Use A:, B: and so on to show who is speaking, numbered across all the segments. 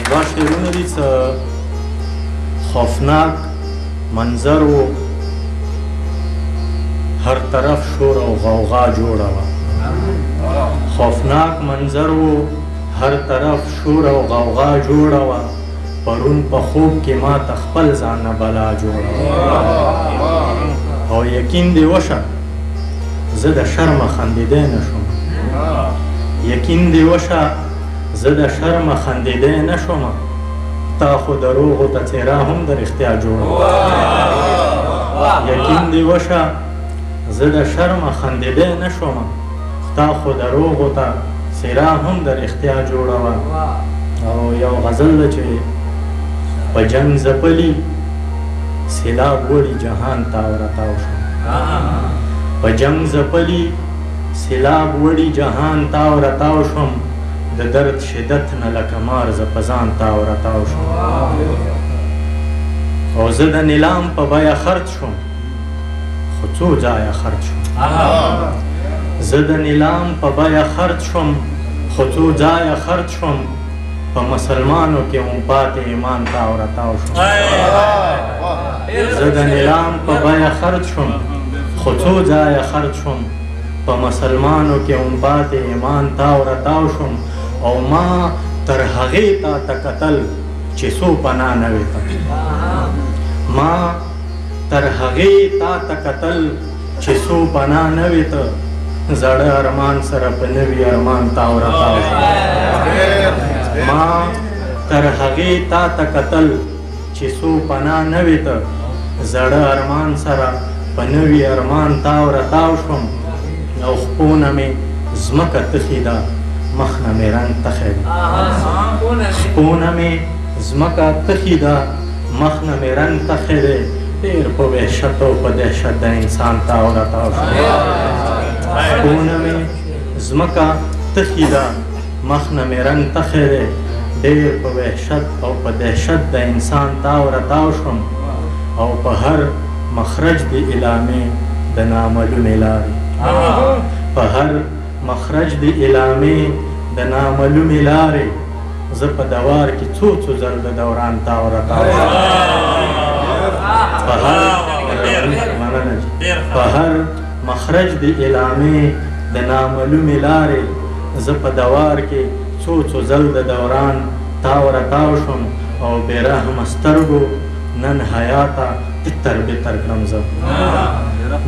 A: دوه شعرونه دي څه خوفناک منظر و، هر طرف شور او غوغا جوړه وه. خوفناک منظر و، هر طرف شور او غوغا جوړه وه. پرون په خوب کې ما ته خپل ځان نه بلا جوړه وه. او یقین دې وشه زه د شرمه خندېدی نه شوم. یقین دې وشه زه د شرمه خندېدی نه شوم. تا خو دروغو ته څېره هم د رښتیا جوړه وه. یقین دې وشه زه د شرمه خندېدی نه شوم. تا خو دروغو ته څېره هم د رښتیا جوړه وه. او یو غزل ده چې په جنګ ځپلي سیلاب وړي جهان تاو راتاو شو. په جنګ ځپلي سیلاب وړي جهان تاو راتاو شوم. د درد شدت نه لکه مار زه په ځان تاو راتاو شوم. او زه د نیلام په بیه خرڅ شوم، خو څو ځایه خرڅ شوم. زه د نیلام په بیه خرڅ شوم، خو څو ځایه خرڅ شوم. په مسلمانو کې هم پاتې ایمان تاو راتاو شوم. زه د نیلام په بیه خرڅ شوم، خو څو ځایه خرڅ شوم. په مسلمانو کې هم پاتې ایمان تاو راتاو شوم. او ما تر هغې تا ته کتل چې څو پناه نه وې ته. ما تر هغې تا ته کتل چې څو پناه نه وې ته. زړه ارمان سره په نوي ارمان تاو راتاو شوم. ما تر هغې تا ته کتل چې څو پناه نه وې ته. زړه ارمان سره په نوي ارمان تاو راتاو شوم. او خپونه مې ځمکه تخې ده، مخ نه مې رنګ تخی ده. خپونه مې ځمکه تخې ده، مخ نه مې رنګ تخی دی. ډېر په وحشت او په دهشت د انسان تاو راتاو شوم. خپونه مې ځمکه تخې ده، مخ نه مې رنګ تخی دی. ډېر په وحشت او په دهشت د انسان تاو راتاو شوم. او په هر مخرج د اعلامې د نامعلومې لارې، په هر مخرج د اعلامې د نامعلومې لارې. زه په دوار کې څو څو ځل د دوران تاو راتاو شوم. په هر مخرج د اعلامې د نامعلومې لارې. زه په دوار کې څو څو ځل د دوران تاو راتاو شوم. او بې رحمه سترګو نن حیاته تتر بتر کړم زه.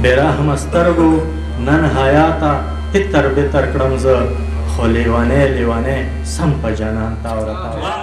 A: بې رحمه سترګو نن حیاته تتر بتر کړم زه. خو لیونی لیونی سم په جانان تاو راتاو شوم.